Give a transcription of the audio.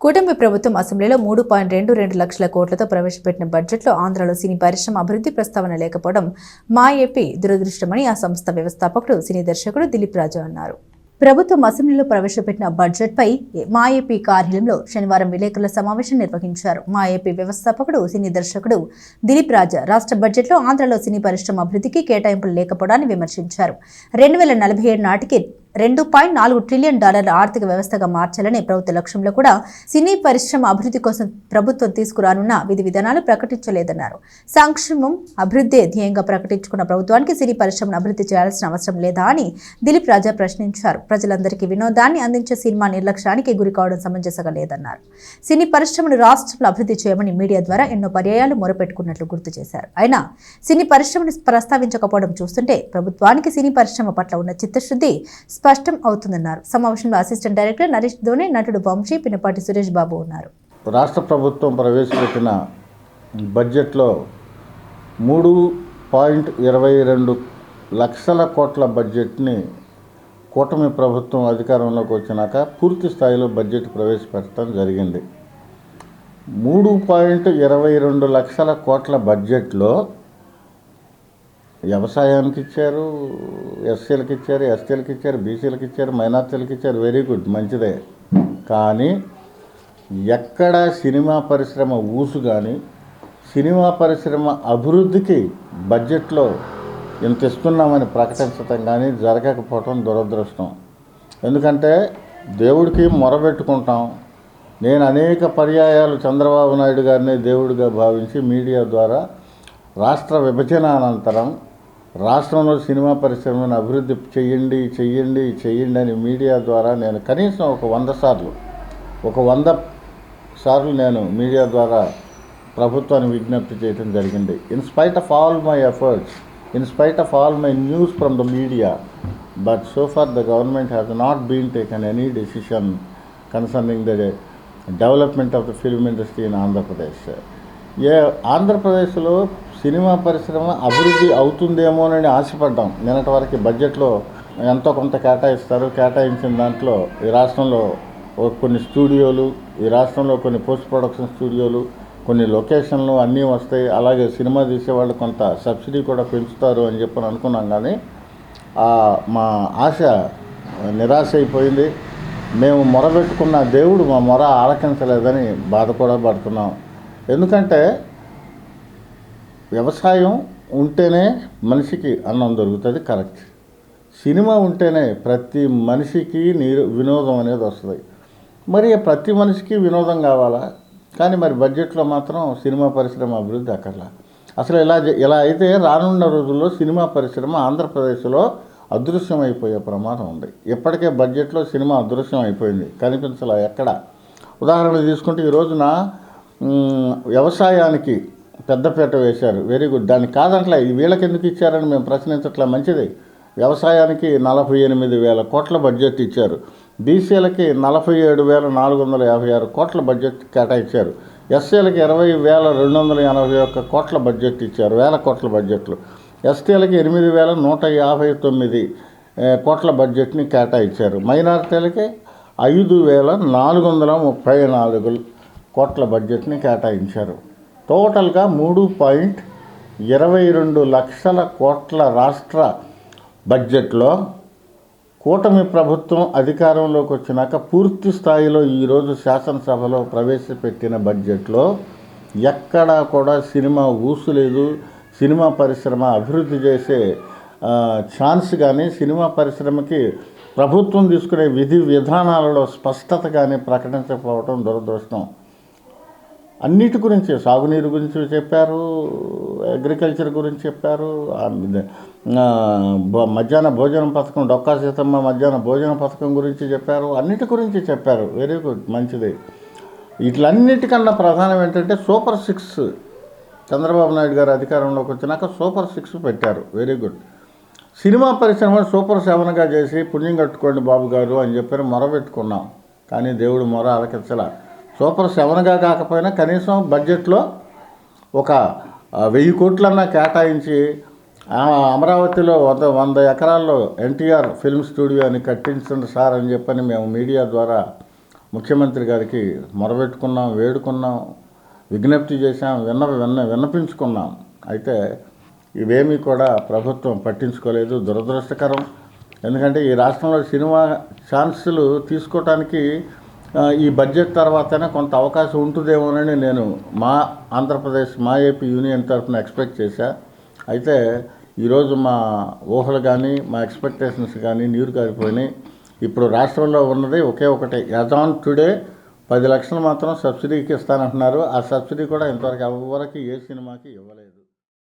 కూటమి ప్రభుత్వం అసెంబ్లీలో 3.22 లక్షల కోట్లతో ప్రవేశపెట్టిన బడ్జెట్లో ఆంధ్రలో సినీ పరిశ్రమ అభివృద్ధి ప్రస్తావన లేకపోవడం మా ఏపీ దురదృష్టమని ఆ సంస్థ వ్యవస్థాపకుడు సినీ దర్శకుడు దిలీప్ రాజు అన్నారు. ప్రభుత్వం అసెంబ్లీలో ప్రవేశపెట్టిన బడ్జెట్పై మా ఏపీ కార్యాలయంలో శనివారం విలేకరుల సమావేశం నిర్వహించారు. మా ఏపీ వ్యవస్థాపకుడు సినీ దర్శకుడు దిలీప్ రాజు రాష్ట్ర బడ్జెట్లో ఆంధ్రలో సినీ పరిశ్రమ అభివృద్ధికి కేటాయింపులు లేకపోవడాన్ని విమర్శించారు. 2047 నాటికి $2.4 ట్రిలియన్ ఆర్థిక వ్యవస్థగా మార్చాలనే ప్రభుత్వ లక్ష్యంలో కూడా సినీ పరిశ్రమ అభివృద్ధి కోసం ప్రభుత్వం తీసుకురానున్న విధి విధానాలు ప్రకటించలేదన్నారు. సంక్షేమం అభివృద్ధి ధ్యేయంగా ప్రకటించుకున్న ప్రభుత్వానికి సినీ పరిశ్రమను అభివృద్ధి చేయాల్సిన అవసరం లేదా అని దిలీప్ రాజా ప్రశ్నించారు. ప్రజలందరికీ వినోదాన్ని అందించే సినిమా నిర్లక్ష్యానికి గురి కావడం సమంజసంగా లేదన్నారు. సినీ పరిశ్రమను రాష్ట్రంలో అభివృద్ధి చేయమని మీడియా ద్వారా ఎన్నో పర్యాయాలు మొరపెట్టుకున్నట్లు గుర్తు చేశారు. అయినా సినీ పరిశ్రమను ప్రస్తావించకపోవడం చూస్తుంటే ప్రభుత్వానికి సినీ పరిశ్రమ పట్ల ఉన్న చిత్తశుద్ధి స్పష్టం అవుతుందన్నారు. సమావేశంలో అసిస్టెంట్ డైరెక్టర్ నరేష్ ధోని, నటుడు వంశీ, పినపాటి సురేష్ బాబు ఉన్నారు. రాష్ట్ర ప్రభుత్వం ప్రవేశపెట్టిన బడ్జెట్లో 3.22 లక్షల కోట్ల బడ్జెట్ని కూటమి ప్రభుత్వం అధికారంలోకి వచ్చినాక పూర్తి స్థాయిలో బడ్జెట్ ప్రవేశపెట్టడం జరిగింది. 3.22 లక్షల కోట్ల బడ్జెట్లో వ్యవసాయానికి ఇచ్చారు, ఎస్సీలకు ఇచ్చారు, ఎస్టీలకు ఇచ్చారు, బీసీలకు ఇచ్చారు, మైనార్టీలకు ఇచ్చారు. వెరీ గుడ్, మంచిదే. కానీ ఎక్కడ సినిమా పరిశ్రమ ఊసు కానీ సినిమా పరిశ్రమ అభివృద్ధికి బడ్జెట్లో ఇంత ఇస్తున్నామని ప్రకటించటం కానీ జరగకపోవటం దురదృష్టం. ఎందుకంటే దేవుడికి మొరబెట్టుకుంటాం. నేను అనేక పర్యాయాలు చంద్రబాబు నాయుడు గారిని దేవుడిగా భావించి మీడియా ద్వారా రాష్ట్ర విభజన అనంతరం రాష్ట్రంలో సినిమా పరిశ్రమను అభివృద్ధి చెయ్యండి అని మీడియా ద్వారా నేను కనీసం ఒక 100 సార్లు నేను మీడియా ద్వారా ప్రభుత్వాన్ని విజ్ఞప్తి చేయడం జరిగింది. In spite of all my efforts, in spite of all my news from the media, but so far the government has not been taken any decision concerning the development of the film industry in Andhra Pradesh. ఆంధ్రప్రదేశ్లో cinema పరిశ్రమ అభివృద్ధి అవుతుందేమోనని ఆశపడ్డాం. నిన్నటి వరకు బడ్జెట్లో ఎంతో కొంత కేటాయిస్తారు. కేటాయించిన దాంట్లో ఈ రాష్ట్రంలో కొన్ని స్టూడియోలు, ఈ రాష్ట్రంలో కొన్ని పోస్ట్ ప్రొడక్షన్ స్టూడియోలు, కొన్ని లొకేషన్లు అన్నీ వస్తాయి. అలాగే సినిమా తీసేవాళ్ళు కొంత సబ్సిడీ కూడా పెంచుతారు అని చెప్పని అనుకున్నాం. కానీ మా ఆశ నిరాశ అయిపోయింది. మేము మొరబెట్టుకున్న దేవుడు మా మొర ఆలకించలేదని బాధ కూడా పడుతున్నాం. ఎందుకంటే వ్యవసాయం ఉంటేనే మనిషికి అన్నం దొరుకుతుంది, కరెక్ట్. సినిమా ఉంటేనే ప్రతి మనిషికి వినోదం అనేది వస్తుంది. మరి ప్రతి మనిషికి వినోదం కావాలా? కానీ మరి బడ్జెట్లో మాత్రం సినిమా పరిశ్రమ అభివృద్ధి అక్కర్లా. అసలు ఇలా అయితే రానున్న రోజుల్లో సినిమా పరిశ్రమ ఆంధ్రప్రదేశ్లో అదృశ్యం అయిపోయే ప్రమాదం ఉంది. ఇప్పటికే బడ్జెట్లో సినిమా అదృశ్యం అయిపోయింది, కనిపించలా ఎక్కడ. ఉదాహరణ తీసుకుంటే ఈ రోజున వ్యవసాయానికి పెద్దపీట వేశారు, వెరీ గుడ్. దాన్ని కాదంట్లా, వీళ్ళకి ఎందుకు ఇచ్చారని మేము ప్రశ్నించట్లా, మంచిది. వ్యవసాయానికి 48,000 కోట్ల బడ్జెట్ ఇచ్చారు. బీసీలకి 47,456 కోట్ల బడ్జెట్ కేటాయించారు. ఎస్సీలకి 20,281 కోట్ల బడ్జెట్ ఇచ్చారు, వేల కోట్ల బడ్జెట్లు. ఎస్టీలకి 8,159 కోట్ల బడ్జెట్ని కేటాయించారు. మైనారిటీలకి 5,434 కోట్ల బడ్జెట్ని కేటాయించారు. టోటల్గా 3.22 లక్షల కోట్ల రాష్ట్ర బడ్జెట్లో కూటమి ప్రభుత్వం అధికారంలోకి వచ్చినాక పూర్తి స్థాయిలో ఈరోజు శాసనసభలో ప్రవేశపెట్టిన బడ్జెట్లో ఎక్కడా కూడా సినిమా ఊసు లేదు. సినిమా పరిశ్రమ అభివృద్ధి చేసే ఛాన్స్ కానీ, సినిమా పరిశ్రమకి ప్రభుత్వం తీసుకునే విధి విధానాలలో స్పష్టత కానీ ప్రకటించకపోవడం దురదృష్టం. అన్నిటి గురించి, సాగునీరు గురించి చెప్పారు, అగ్రికల్చర్ గురించి చెప్పారు, మధ్యాహ్న భోజనం పథకం, డొక్కా సీతమ్మ మధ్యాహ్న భోజన పథకం గురించి చెప్పారు, అన్నిటి గురించి చెప్పారు. వెరీ గుడ్, మంచిది. వీటిలన్నిటికన్నా ప్రధానం ఏంటంటే సూపర్ 6 చంద్రబాబు నాయుడు గారు అధికారంలోకి వచ్చినాక సూపర్ 6 పెట్టారు, వెరీ గుడ్. సినిమా పరిశ్రమ సూపర్ 7గా చేసి పుణ్యం కట్టుకోండి బాబు గారు అని చెప్పి మొరబెట్టుకున్నాం. కానీ దేవుడు మొర ఆలకించలా. సూపర్ 7గా కాకపోయినా కనీసం బడ్జెట్లో ఒక 1000 కోట్లన్నా కేటాయించి అమరావతిలో 100 ఎకరాల్లో ఎన్టీఆర్ ఫిల్మ్ స్టూడియో అని కట్టించండి సార్ అని చెప్పని మేము మీడియా ద్వారా ముఖ్యమంత్రి గారికి మొరబెట్టుకున్నాం, వేడుకున్నాం, విజ్ఞప్తి చేశాం, విన్నపించుకున్నాం. అయితే ఇవేమీ కూడా ప్రభుత్వం పట్టించుకోలేదు. దురదృష్టకరం. ఎందుకంటే ఈ రాష్ట్రంలో సినిమా ఛాన్సులు తీసుకోవటానికి ఈ బడ్జెట్ తర్వాతనే కొంత అవకాశం ఉంటుందేమోనని నేను మా ఆంధ్రప్రదేశ్ మా ఏపీ యూనియన్ తరఫున ఎక్స్పెక్ట్ చేశా. అయితే ఈరోజు మా ఊహలు కానీ మా ఎక్స్పెక్టేషన్స్ కానీ నీరు కారిపోయినాయి. ఇప్పుడు రాష్ట్రంలో ఉన్నది ఒకే ఒకటి, యాజ్ ఆన్ టుడే 10 లక్షలు మాత్రం సబ్సిడీకి ఇస్తానంటున్నారు. ఆ సబ్సిడీ కూడా ఇంతవరకు ఎవరికి ఏ సినిమాకి ఇవ్వలేదు.